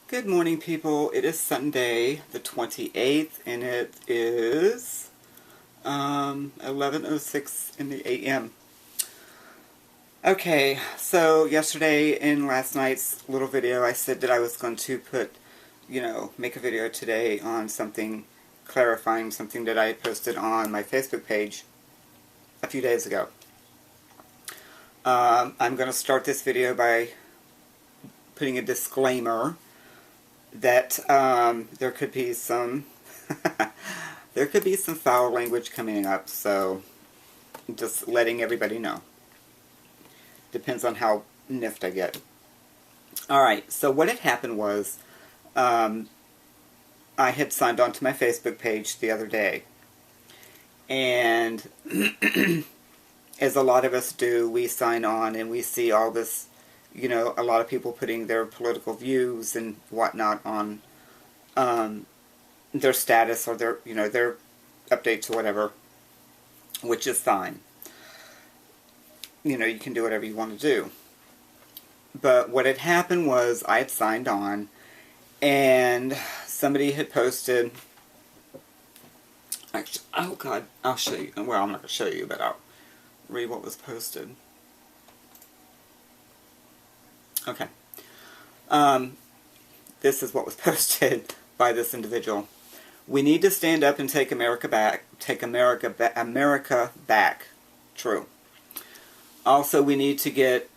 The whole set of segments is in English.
Good morning, people. It is Sunday, the 28th, and it is 11:06 in the a.m. Okay, so yesterday in last night's little video, I said that I was going to make a video today on something clarifying something that I had posted on my Facebook page a few days ago. I'm going to start this video by putting a disclaimer that there could be some there could be some foul language coming up, so just letting everybody know. Depends on how niffed I get. Alright, so what had happened was I had signed on to my Facebook page the other day, and as a lot of us do, we sign on and we see all this, a lot of people putting their political views and whatnot on their status or their updates or whatever, which is fine. You can do whatever you want to do. But what had happened was I had signed on and somebody had posted, actually, oh God, I'll show you. Well, I'm not going to show you, but I'll read what was posted. Okay. This is what was posted by this individual. We need to stand up and take America back. Take America back. True. Also, we need to get,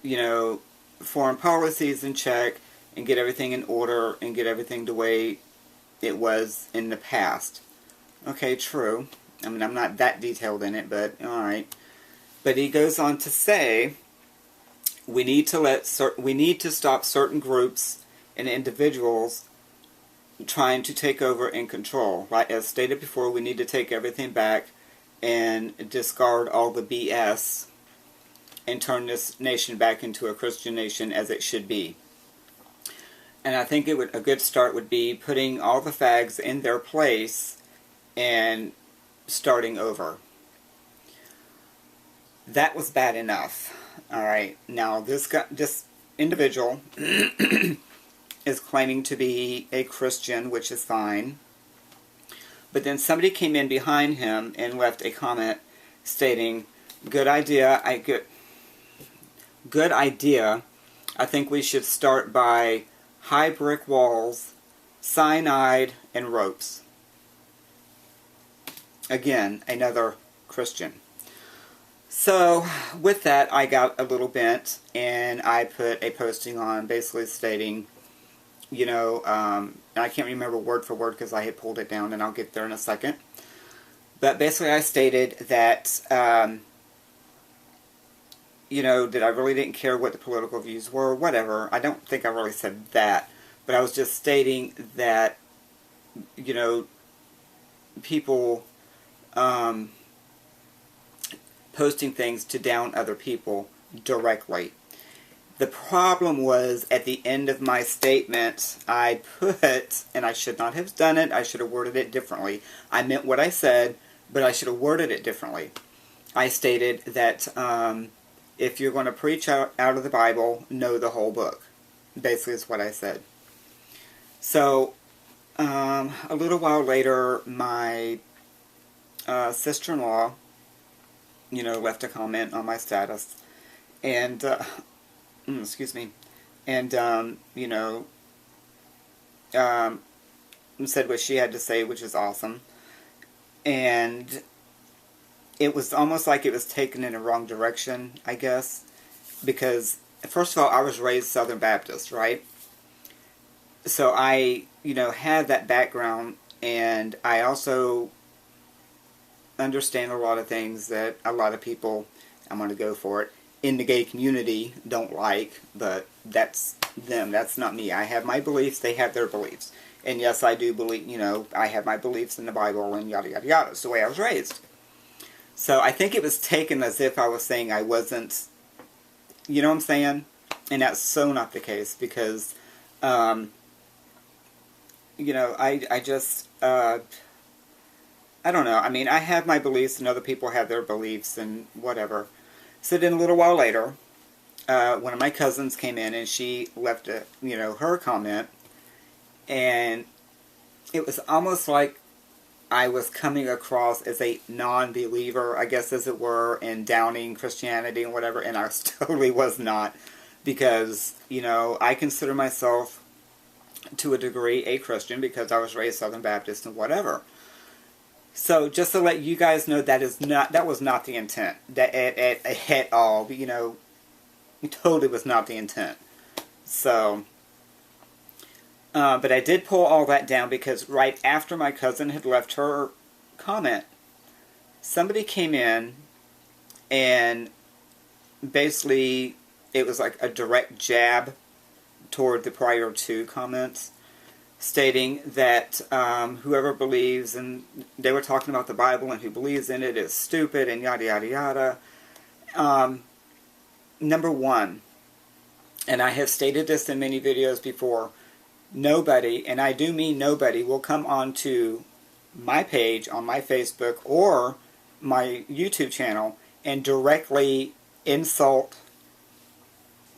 foreign policies in check and get everything in order and get everything the way it was in the past. Okay, true. I mean, I'm not that detailed in it, but alright. But he goes on to say, we need to stop certain groups and individuals trying to take over and control. Like as stated before, we need to take everything back and discard all the BS and turn this nation back into a Christian nation as it should be. And I think a good start would be putting all the fags in their place and starting over. That was bad enough. Alright, now this individual is claiming to be a Christian, which is fine. But then somebody came in behind him and left a comment stating, good idea, I think we should start by high brick walls, cyanide, and ropes. Again, another Christian. So, with that, I got a little bent, and I put a posting on basically stating, and I can't remember word for word because I had pulled it down, and I'll get there in a second. But basically I stated that, that I really didn't care what the political views were, whatever. I don't think I really said that, but I was just stating that, people, posting things to down other people directly. The problem was at the end of my statement I put, and I should not have done it, I should have worded it differently. I meant what I said, but I should have worded it differently. I stated that if you're going to preach out of the Bible, know the whole book. Basically is what I said. So a little while later, my sister-in-law left a comment on my status, and, excuse me, and, said what she had to say, which is awesome, and it was almost like it was taken in a wrong direction, I guess, because, first of all, I was raised Southern Baptist, right? So I, had that background, and I also understand a lot of things that a lot of people, I'm going to go for it, in the gay community don't like, but that's them, that's not me. I have my beliefs, they have their beliefs. And yes, I do believe, I have my beliefs in the Bible and yada yada yada. It's the way I was raised. So I think it was taken as if I was saying I wasn't, you know what I'm saying? And that's so not the case, because, I just, I don't know. I mean, I have my beliefs and other people have their beliefs and whatever. So then a little while later, one of my cousins came in and she left a, her comment, and it was almost like I was coming across as a non-believer, I guess as it were, in downing Christianity and whatever, and I totally was not, because, you know, I consider myself, to a degree, a Christian because I was raised Southern Baptist and whatever. So just to let you guys know, that was not the intent, that at all, you know, it totally was not the intent. So, but I did pull all that down because right after my cousin had left her comment, somebody came in and basically it was like a direct jab toward the prior two comments, stating that whoever believes, and they were talking about the Bible and who believes in it is stupid and yada yada yada. Number one, and I have stated this in many videos before, nobody, and I do mean nobody, will come onto my page on my Facebook or my YouTube channel and directly insult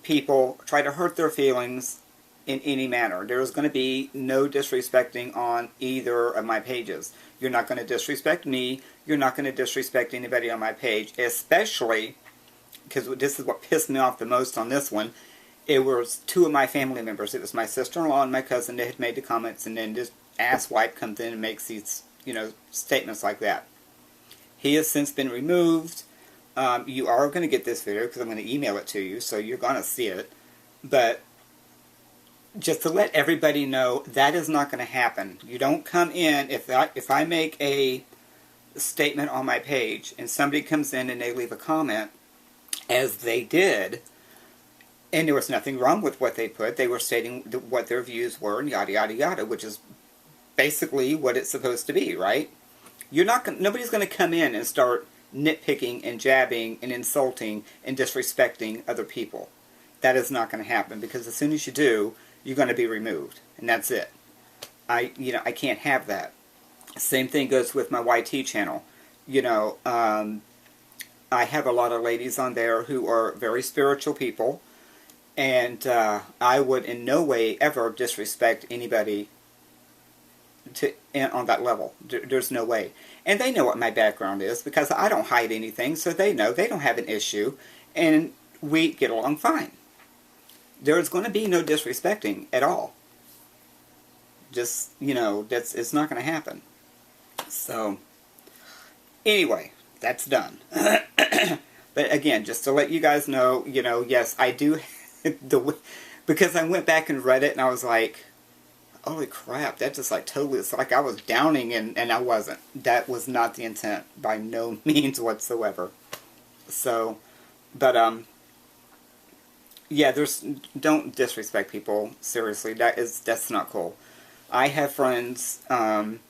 people, try to hurt their feelings in any manner. There is going to be no disrespecting on either of my pages. You're not going to disrespect me. You're not going to disrespect anybody on my page, especially because this is what pissed me off the most on this one. It was two of my family members. It was my sister-in-law and my cousin that had made the comments, and then this asswipe comes in and makes these, you know, statements like that. He has since been removed. You are going to get this video because I'm going to email it to you, so you're going to see it. But just to let everybody know, that is not going to happen. You don't come in, if I make a statement on my page and somebody comes in and they leave a comment, as they did, and there was nothing wrong with what they put. They were stating what their views were and yada yada yada, which is basically what it's supposed to be, right? Nobody's going to come in and start nitpicking and jabbing and insulting and disrespecting other people. That is not going to happen, because as soon as you do, you're going to be removed, and that's it. I can't have that. Same thing goes with my YT channel. You know, I have a lot of ladies on there who are very spiritual people, and I would in no way ever disrespect anybody on that level. There's no way. And they know what my background is, because I don't hide anything, so they know. They don't have an issue, and we get along fine. There's going to be no disrespecting at all. Just, you know, it's not going to happen. So, anyway, that's done. But again, just to let you guys know, you know, yes, I do, because I went back and read it, and I was like, holy crap, that just like totally, it's like I was downing, and I wasn't. That was not the intent, by no means whatsoever. So, but, yeah, don't disrespect people, seriously, that's not cool. I have friends, that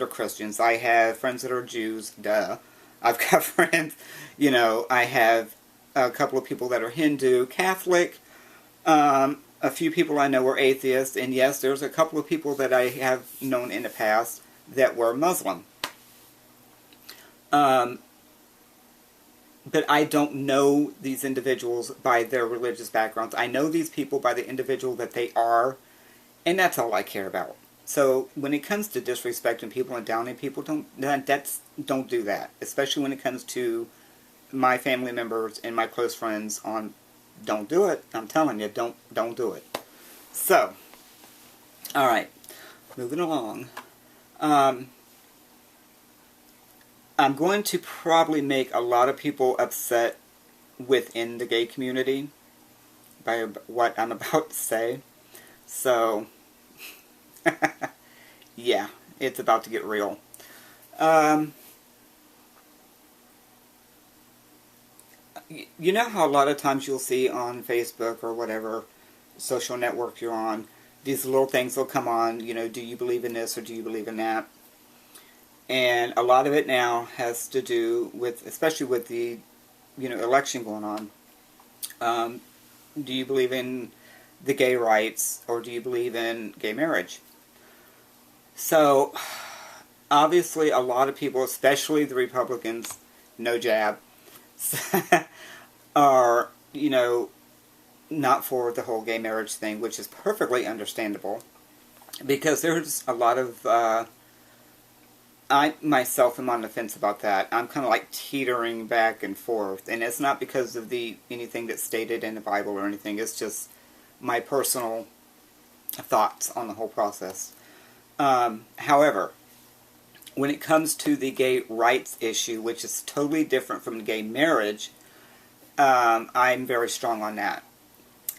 are Christians. I have friends that are Jews, duh. I've got friends, you know, I have a couple of people that are Hindu, Catholic, a few people I know are atheists, and yes, there's a couple of people that I have known in the past that were Muslim. But I don't know these individuals by their religious backgrounds. I know these people by the individual that they are, and that's all I care about. So when it comes to disrespecting people and downing people, don't do that. Especially when it comes to my family members and my close friends. Don't do it. I'm telling you, don't do it. So, all right, moving along. I'm going to probably make a lot of people upset within the gay community by what I'm about to say. So, yeah, it's about to get real. You know how a lot of times you'll see on Facebook or whatever social network you're on, these little things will come on, you know, do you believe in this or do you believe in that? And a lot of it now has to do with, especially with the, you know, election going on. Do you believe in the gay rights, or do you believe in gay marriage? So, obviously a lot of people, especially the Republicans, no jab, are, you know, not for the whole gay marriage thing, which is perfectly understandable. Because there's a lot of, I myself am on the fence about that. I'm kind of like teetering back and forth, and it's not because of anything that's stated in the Bible or anything. It's just my personal thoughts on the whole process. However, when it comes to the gay rights issue, which is totally different from gay marriage, I'm very strong on that.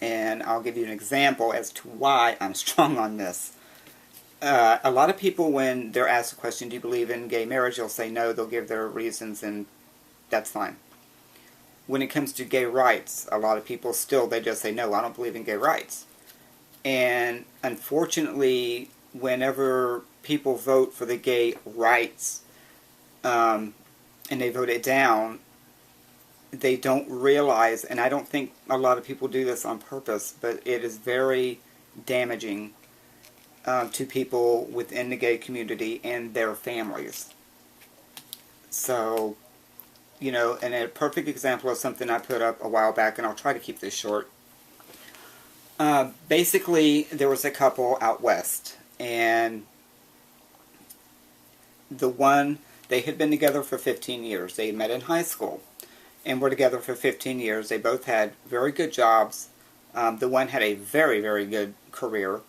And I'll give you an example as to why I'm strong on this. A lot of people, when they're asked the question, do you believe in gay marriage, they'll say no, they'll give their reasons, and that's fine. When it comes to gay rights, a lot of people still, they just say no, I don't believe in gay rights. And unfortunately, whenever people vote for the gay rights, and they vote it down, they don't realize, and I don't think a lot of people do this on purpose, but it is very damaging to people within the gay community and their families. So, you know, and a perfect example of something I put up a while back, and I'll try to keep this short. Basically, there was a couple out west, and they had been together for 15 years. They met in high school and were together for 15 years. They both had very good jobs. The one had a very, very good career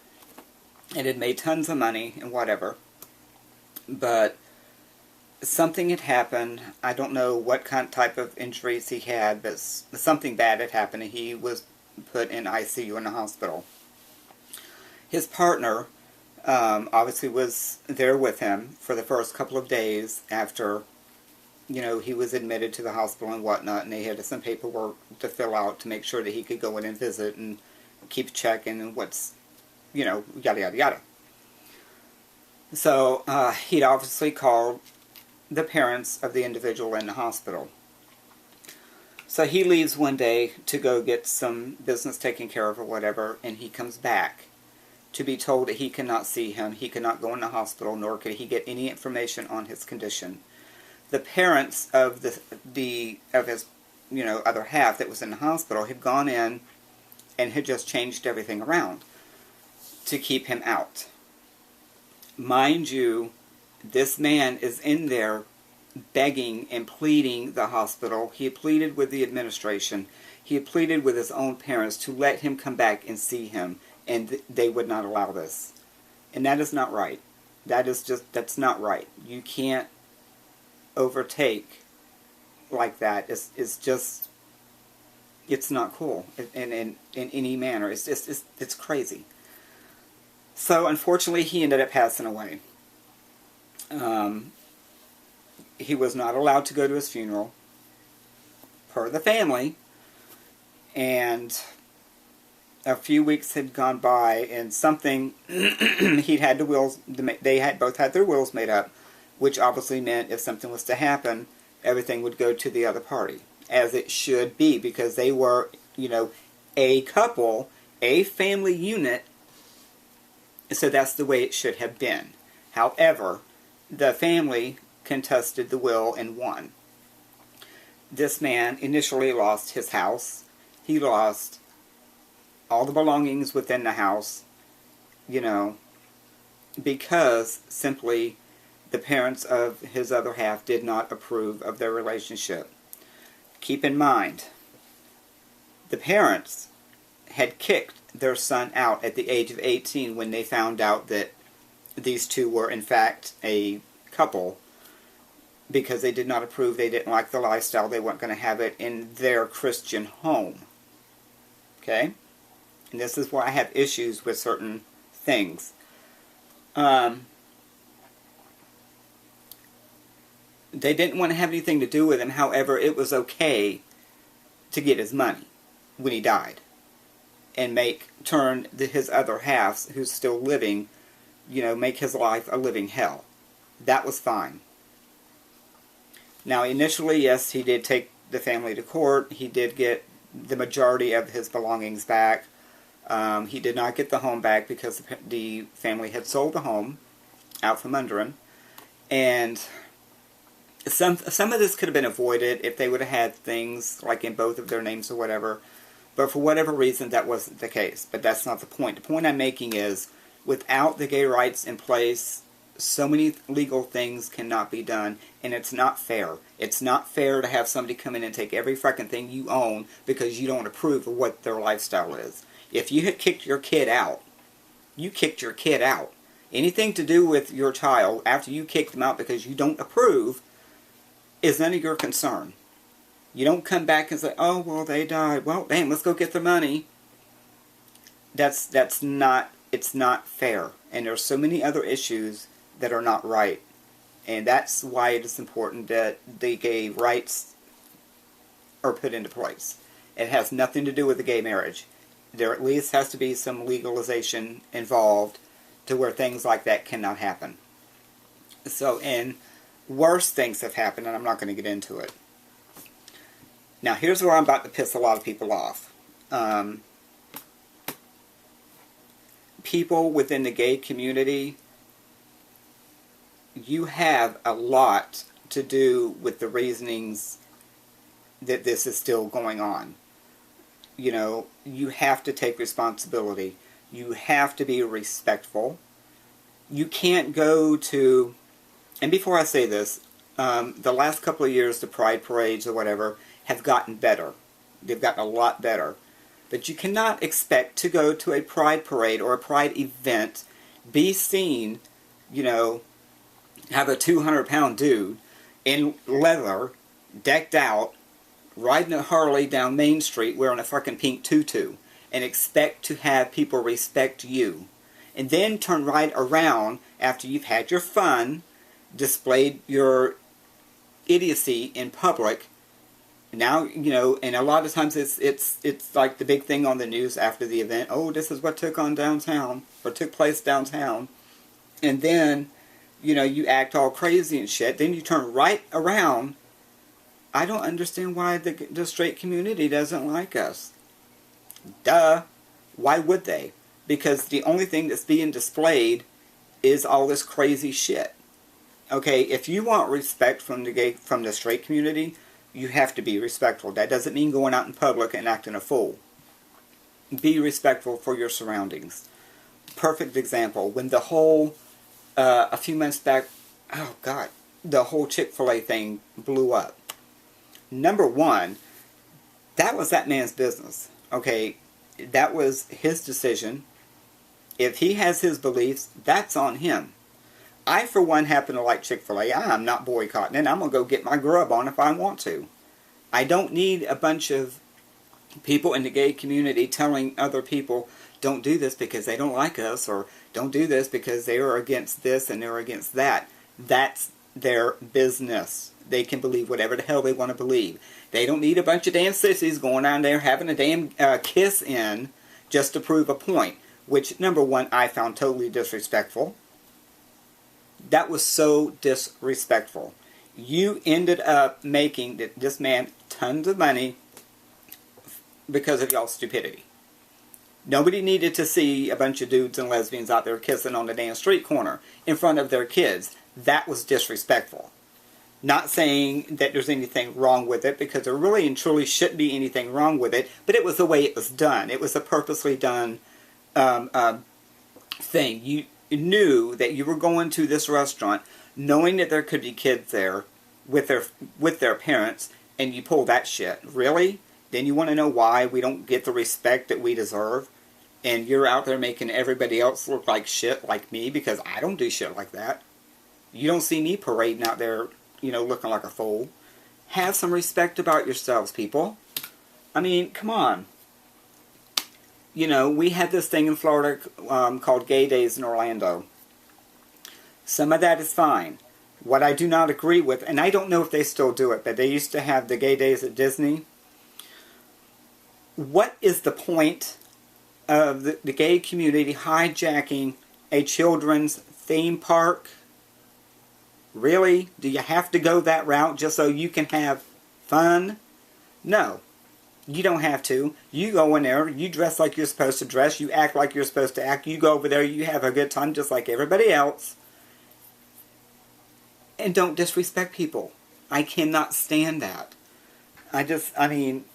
and had made tons of money and whatever. But something had happened. I don't know what type of injuries he had, but something bad had happened, and he was put in ICU in the hospital. His partner obviously was there with him for the first couple of days after, you know, he was admitted to the hospital and whatnot, and they had some paperwork to fill out to make sure that he could go in and visit and keep checking and what's, you know, yada yada yada. So he'd obviously called the parents of the individual in the hospital. So he leaves one day to go get some business taken care of or whatever, and he comes back to be told that he cannot see him, he cannot go in the hospital, nor could he get any information on his condition. The parents of his, you know, other half that was in the hospital had gone in and had just changed everything around to keep him out. Mind you, this man is in there begging and pleading the hospital. He had pleaded with the administration. He had pleaded with his own parents to let him come back and see him, and they would not allow this. And that is not right. That's not right. You can't overtake like that. It's just, it's not cool in any manner. It's crazy. So unfortunately, he ended up passing away. He was not allowed to go to his funeral per the family, and a few weeks had gone by, and something he'd had the wills. They had both had their wills made up, which obviously meant if something was to happen, everything would go to the other party, as it should be, because they were, you know, a couple, a family unit. So that's the way it should have been. However, the family contested the will and won. This man initially lost his house. He lost all the belongings within the house, you know, because simply the parents of his other half did not approve of their relationship. Keep in mind, the parents had kicked their son out at the age of 18 when they found out that these two were in fact a couple, because they did not approve, they didn't like the lifestyle, they weren't going to have it in their Christian home. Okay? And this is why I have issues with certain things. They didn't want to have anything to do with him. However, it was okay to get his money when he died and turn his other half, who's still living, you know, make his life a living hell. That was fine. Now, initially, yes, he did take the family to court. He did get the majority of his belongings back. He did not get the home back because the family had sold the home out from under him. And some of this could have been avoided if they would have had things like in both of their names or whatever. But for whatever reason, that wasn't the case. But that's not the point. The point I'm making is, Without the gay rights in place, so many legal things cannot be done, and it's not fair. It's not fair to have somebody come in and take every fucking thing you own because you don't approve of what their lifestyle is. If you had kicked your kid out, you kicked your kid out. Anything to do with your child after you kicked them out because you don't approve is none of your concern. You don't come back and say, oh, well, they died. Well, damn, let's go get their money. It's not fair. And there's so many other issues that are not right. And that's why it is important that the gay rights are put into place. It has nothing to do with the gay marriage. There at least has to be some legalization involved to where things like that cannot happen. So, and worse things have happened, and I'm not going to get into it. Now, here's where I'm about to piss a lot of people off. People within the gay community, you have a lot to do with the reasonings that this is still going on. You know, you have to take responsibility. You have to be respectful. You can't go to, and before I say this, the last couple of years, the pride parades or whatever have gotten better. They've gotten a lot better. But you cannot expect to go to a pride parade or a pride event, be seen, you know, have a 200-pound dude in leather, decked out, riding a Harley down Main Street wearing a fucking pink tutu, and expect to have people respect you. And then turn right around after you've had your fun, displayed your idiocy in public. Now, you know, and a lot of times it's like the big thing on the news after the event. Oh, this is what took place downtown. And then, you know, you act all crazy and shit. Then you turn right around. I don't understand why the straight community doesn't like us. Duh. Why would they? Because the only thing that's being displayed is all this crazy shit. Okay, if you want respect from the straight community, you have to be respectful. That doesn't mean going out in public and acting a fool. Be respectful for your surroundings. Perfect example, when the whole, a few months back, oh God, the whole Chick-fil-A thing blew up. Number one, that was that man's business. Okay, that was his decision. If he has his beliefs, that's on him. I, for one, happen to like Chick-fil-A. I'm not boycotting it. I'm going to go get my grub on if I want to. I don't need a bunch of people in the gay community telling other people, don't do this because they don't like us, or don't do this because they are against this and they're against that. That's their business. They can believe whatever the hell they want to believe. They don't need a bunch of damn sissies going down there having a damn kiss in just to prove a point. Which, number one, I found totally disrespectful. That was so disrespectful. You ended up making this man tons of money because of y'all's stupidity. Nobody needed to see a bunch of dudes and lesbians out there kissing on the damn street corner in front of their kids. That was disrespectful. Not saying that there's anything wrong with it, because there really and truly shouldn't be anything wrong with it, but it was the way it was done. It was a purposely done thing. You knew that you were going to this restaurant knowing that there could be kids there with their parents, and you pull that shit. Really? Then you want to know why we don't get the respect that we deserve? And you're out there making everybody else look like shit like me, because I don't do shit like that. You don't see me parading out there, you know, looking like a fool. Have some respect about yourselves, people. I mean, come on. You know, we had this thing in Florida called Gay Days in Orlando. Some of that is fine. What I do not agree with, and I don't know if they still do it, but they used to have the Gay Days at Disney. What is the point of the gay community hijacking a children's theme park? Really? Do you have to go that route just so you can have fun? No. You don't have to. You go in there, you dress like you're supposed to dress, you act like you're supposed to act, you go over there, you have a good time just like everybody else. And don't disrespect people. I cannot stand that. I mean,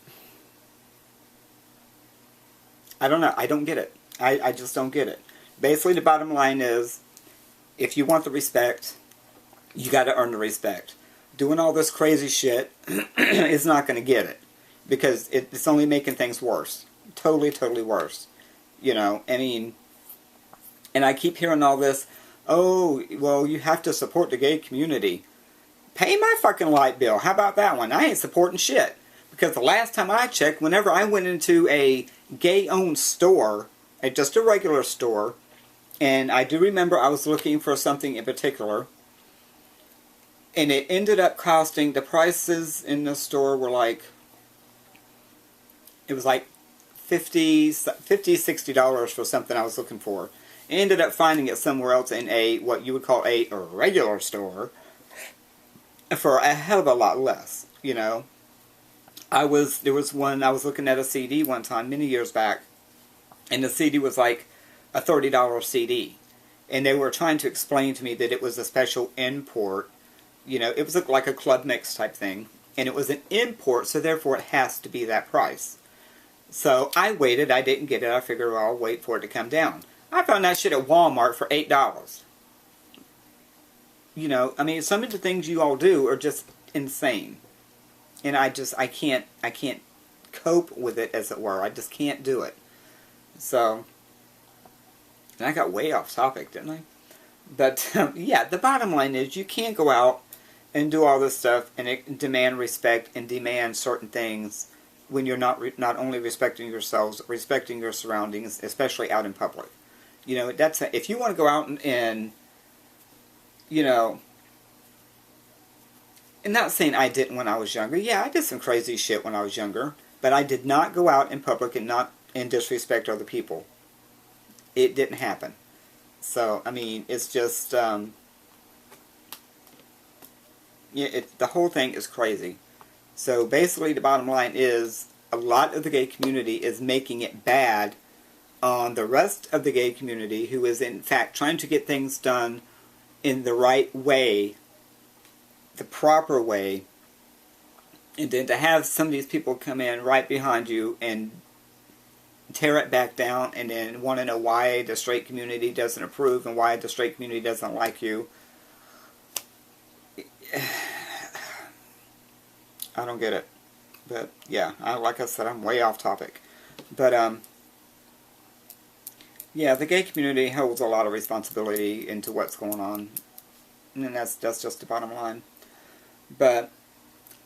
I don't know. I don't get it. I just don't get it. Basically, the bottom line is, if you want the respect, you got to earn the respect. Doing all this crazy shit is not going to get it, because it's only making things worse. Totally, totally worse. You know, I mean, and I keep hearing all this, oh, well, you have to support the gay community. Pay my fucking light bill. How about that one? I ain't supporting shit. Because the last time I checked, whenever I went into a gay-owned store, just a regular store, and I do remember I was looking for something in particular, and it ended up costing, the prices in the store were like, it was like $50-$60 for something I was looking for. I ended up finding it somewhere else in a, what you would call a regular store, for a hell of a lot less, you know. I was looking at a CD one time, many years back, and the CD was like a $30 CD. And they were trying to explain to me that it was a special import. You know, it was like a club mix type thing. And it was an import, so therefore it has to be that price. So I waited, I didn't get it, I figured, well, I'll wait for it to come down. I found that shit at Walmart for $8. You know, I mean, some of the things you all do are just insane. And I can't cope with it, as it were. I just can't do it. So, and I got way off topic, didn't I? But, yeah, the bottom line is you can't go out and do all this stuff and demand respect and demand certain things when you're not only respecting yourselves, respecting your surroundings, especially out in public. You know, if you want to go out and you know, and not saying I didn't when I was younger. Yeah, I did some crazy shit when I was younger. But I did not go out in public and disrespect other people. It didn't happen. So, I mean, it's just, yeah, the whole thing is crazy. So, basically, the bottom line is, a lot of the gay community is making it bad on the rest of the gay community, who is, in fact, trying to get things done in the right way, the proper way, and then to have some of these people come in right behind you and tear it back down and then want to know why the straight community doesn't approve and why the straight community doesn't like you. I don't get it. But yeah, like I said, I'm way off topic. But yeah, the gay community holds a lot of responsibility into what's going on. And that's just the bottom line. But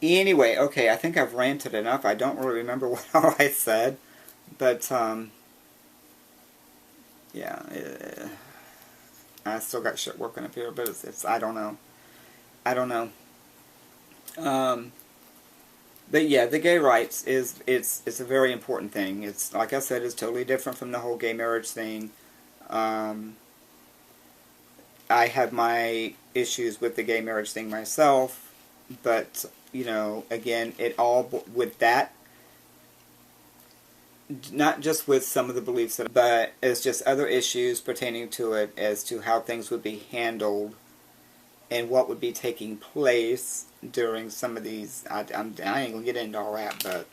anyway, okay, I think I've ranted enough. I don't really remember what all I said. But, yeah, I still got shit working up here, but it's I don't know. I don't know. But yeah, the gay rights it's a very important thing. It's, like I said, it's totally different from the whole gay marriage thing. I have my issues with the gay marriage thing myself, but, you know, again, it all, with that, not just with some of the beliefs, but it's just other issues pertaining to it as to how things would be handled and what would be taking place during some of these. I ain't going to get into all that, but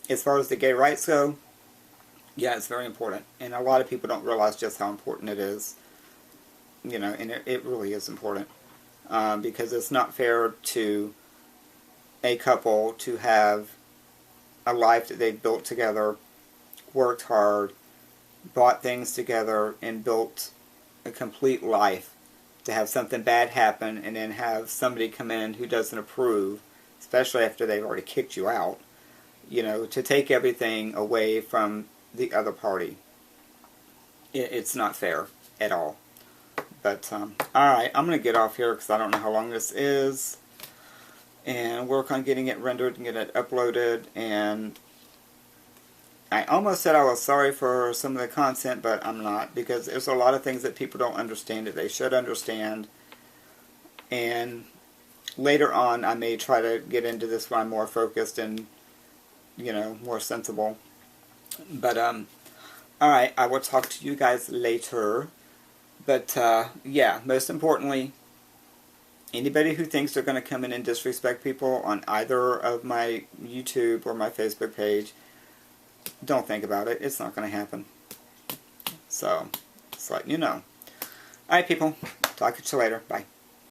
as far as the gay rights go, yeah, it's very important. And a lot of people don't realize just how important it is. You know, and it really is important. Because it's not fair to a couple to have a life that they've built together, worked hard, bought things together, and built a complete life, to have something bad happen and then have somebody come in who doesn't approve, especially after they've already kicked you out, you know, to take everything away from the other party. It's not fair at all. But, alright, I'm going to get off here because I don't know how long this is, and work on getting it rendered and get it uploaded. And I almost said I was sorry for some of the content, but I'm not, because there's a lot of things that people don't understand that they should understand. And later on, I may try to get into this when I'm more focused and, you know, more sensible. But, alright, I will talk to you guys later. But, yeah, most importantly, anybody who thinks they're going to come in and disrespect people on either of my YouTube or my Facebook page, don't think about it. It's not going to happen. So, Just letting you know. Alright, people. Talk to you later. Bye.